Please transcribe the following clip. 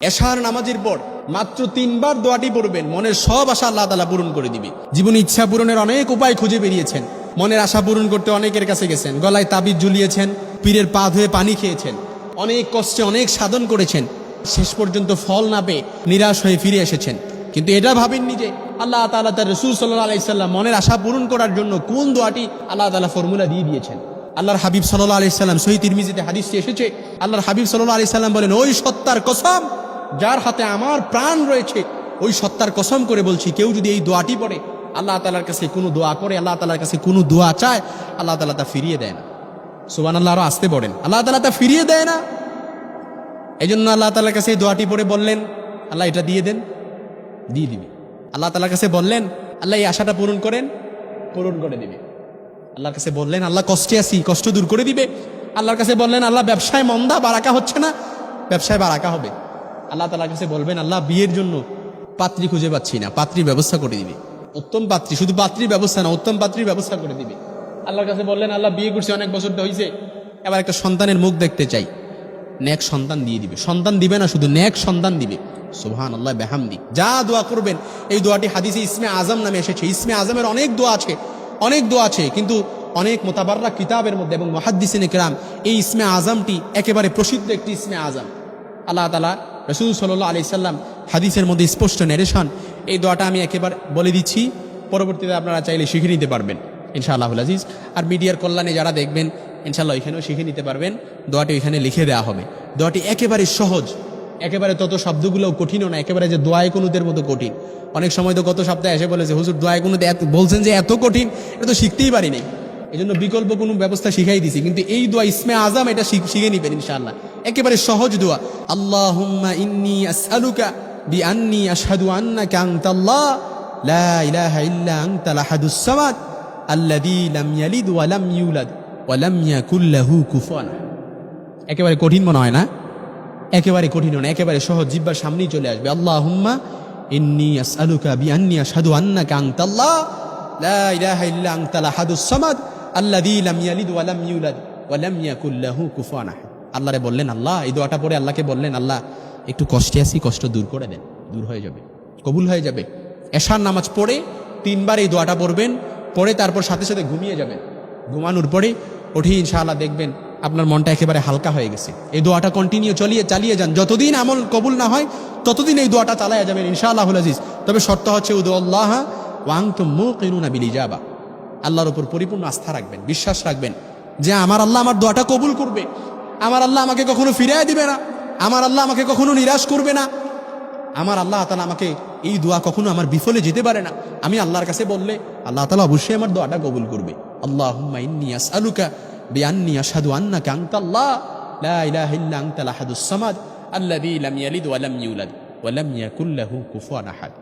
এশার নামাজের পর মাত্র 3 বার দোয়াটি পড়বেন, মনের সব আশা আল্লাহ তাআলা পূরণ করে দিবে। জীবনে ইচ্ছা পূরণের অনেক উপায় খুঁজে বেরিয়েছেন, মনের আশা পূরণ করতে অনেকের কাছে গেছেন, গলায় তাবিজ ঝুলিয়েছেন, পীরের পা ধুয়ে পানি খেয়েছেন, অনেক কষ্টে অনেক সাধন করেছেন, শেষ পর্যন্ত ফল না পেয়ে নিরাশ হয়ে ফিরে এসেছেন। কিন্তু এটা ভাবেননি যে আল্লাহ তাআলা তার রাসূল সাল্লাল্লাহু আলাইহি সাল্লাম মনের আশা পূরণ করার জন্য কোন দোয়াটি আল্লাহ তাআলা ফর্মুলা দিয়ে দিয়েছেন। আল্লাহর হাবিব সাল্লাল্লাহু আলাইহি সাল্লাম, সহিহ তিরমিজিতে হাদিসটি এসেছে, আল্লাহর হাবিব সাল্লাল্লাহু আলাইহি সাল্লাম বলেন, ওই সত্তার কসম যার হাতে আমার প্রাণ রয়েছে, ওই সত্তার কসম করে বলছি, কেউ যদি এই দোয়াটি পড়ে, আল্লাহ তাআলার কাছে কোনো দোয়া করে, আল্লাহ তাআলার কাছে কোনো দোয়া চায়, আল্লাহ তাআলা তা ফিরিয়ে দেয় না। সুবহানাল্লাহ, আরো আসতে পড়েন, আল্লাহ তাআলা তা ফিরিয়ে দেয় না। এই জন্য আল্লাহ তাআলার কাছে এই দোয়াটি পড়ে বললেন, আল্লাহ এটা দিয়ে দেন, দিয়ে দিবে। আল্লাহ তাআলার কাছে বললেন, আল্লাহ এই আশাটা পূরণ করেন, পূরণ করে দিবে। আল্লাহর কাছে বললেন, আল্লাহ কষ্টে আছি, কষ্ট দূর করে দিবে। আল্লাহর কাছে বললেন, আল্লাহ ব্যবসায় মন্দা, বারাকা হচ্ছে না, ব্যবসায় বারাকা হবে। আল্লাহ তাআলার কাছে বলবেন, আল্লাহ বিয়ের জন্য পাত্রী খুঁজে পাচ্ছি না, পাত্রীর ব্যবস্থা করে দিবে। উত্তম পাত্রী, শুধু পাত্রীর ব্যবস্থা না, উত্তম পাত্রীর ব্যবস্থা করে দিবে। আল্লাহর কাছে বললেন, আল্লাহ বিয়ে করছি, অনেক বছর তো হয়েছে, এবার একটা সন্তানের মুখ দেখতে চাই, নেক সন্তান দিয়ে দিবে। সন্তান দিবে না, শুধু নেক সন্তান দিবে। সুবহানাল্লাহ বিহামদি। যা দোয়া করবেন, এই দোয়াটি হাদিসে ইসমে আজম নামে এসেছে। ইসমে আজমের অনেক দোয়া আছে, অনেক দোয়া আছে, কিন্তু অনেক মোতাবাররা কিতাবের মধ্যে এবং মুহাদ্দিসিনে কেরাম এই ইসমে আজমটি একেবারে প্রসিদ্ধ একটি ইসমে আজম। আল্লাহ তাআলা রাসূল সাল্লাল্লাহু আলাইহি সাল্লাম হাদিসের মধ্যে স্পষ্ট নেরেশন। এই দোয়াটা আমি একেবারে বলে দিচ্ছি, পরবর্তীতে আপনারা চাইলে শিখে নিতে পারবেন ইনশাআল্লাহুল আজিজ। আর মিডিয়ার কল্যাণে যারা দেখবেন, ইনশাআল্লাহ এখানেও শিখে নিতে পারবেন। দোয়াটি এখানে লিখে দেওয়া হবে। দোয়াটি একেবারে সহজ, একেবারে তত শব্দগুলোও কঠিনও না, একেবারে যে দোয়ায়ে কুনুতের মতো কঠিন। অনেক সময় তো কত সপ্তাহে এসে বলেছে, হুজুর দোয়ায়ে কুনুত বলছেন যে এত কঠিন, এটা তো শিখতেই পারিনি। এই জন্য বিকল্প কোনো ব্যবস্থা শিখাই দিছি, কিন্তু এই দোয়া ইসমে আজম, এটা শিখে নিবেন ইনশাআল্লাহ। একেবারে সহজ দোয়া। আল্লাহুম্মা ইন্নী আসআলুকা বিআন্নী আশহাদু আন্নাকা আনতাল্লাহ লা ইলাহা ইল্লা আনতাল আহাদুস সামাদ আল্লাযী লাম ইয়ালিদ ওয়া লাম ইউলাদ ওয়া লাম ইয়াকুল লাহু কুফুয়ান আহাদ। একেবারে কঠিন মনে হয় না? একেবারে কঠিন না, একেবারে সহজ, জিহ্বার সামনেই চলে আসবে। আল্লাহুম্মা ইন্নী আসআলুকা বিআন্নী আশহাদু আন্নাকা আনতাল্লাহ লা ইলাহা ইল্লা আনতাল আহাদুস সামাদ আল্লাযী লাম ইয়ালিদ ওয়া লাম ইউলাদ ওয়া লাম ইয়াকুল লাহু কুফুয়ান আহাদ। আল্লাহরে বললেন, আল্লাহ এই দোয়াটা পড়ে আল্লাহকে বললেন, আল্লাহ একটু কষ্টে আছি, কষ্ট দূর করে দেন, দূর হয়ে যাবে, কবুল হয়ে যাবে। এশার নামাজ পড়ে 3 বার এই দোয়াটা পড়বেন, পড়ে তারপর সাথে সাথে ঘুমিয়ে যাবেন। ঘুমানোর পরে উঠে ইনশাআল্লাহ দেখবেন আপনার মনটা একেবারে হালকা হয়ে গেছে। এই দোয়াটা কন্টিনিউ চালিয়ে যান, যতদিন আমল কবুল না হয় ততদিন এই দোয়াটা চালায়া যাবেন ইনশাআল্লাহুল আজিজ। তবে শর্ত হচ্ছে উদুল্লাহ ওয়া আনতুম মুকিনুনা বিল ইজাবা, আল্লাহর উপর পরিপূর্ণ আস্থা রাখবেন, বিশ্বাস রাখবেন যে আমার আল্লাহ আমার দোয়াটা কবুল করবে, আমার আল্লাহ আমাকে কখনো ফিরিয়ে দিবে না, আমার আল্লাহ আমাকে কখনো নিরাশ করবে না, আমার আল্লাহ তাআলা আমাকে এই দোয়া কখনো আমার বিফলে যেতে পারে না। আমি আল্লাহর কাছে বললে আল্লাহ তাআলা অবশ্যই আমার দোয়াটা কবুল করবে। আল্লাহুম্মা ইন্নী আসআলুকা বিআন্নী আশহাদু আন্নাকা আনতাল্লাহ লা ইলাহা ইল্লা আনতাল আহাদুস সামাদ আল্লাযী লাম ইয়ালিদ ওয়া লাম ইউলাদ ওয়া লাম ইয়াকুল লাহু কুফুয়ান আহাদ।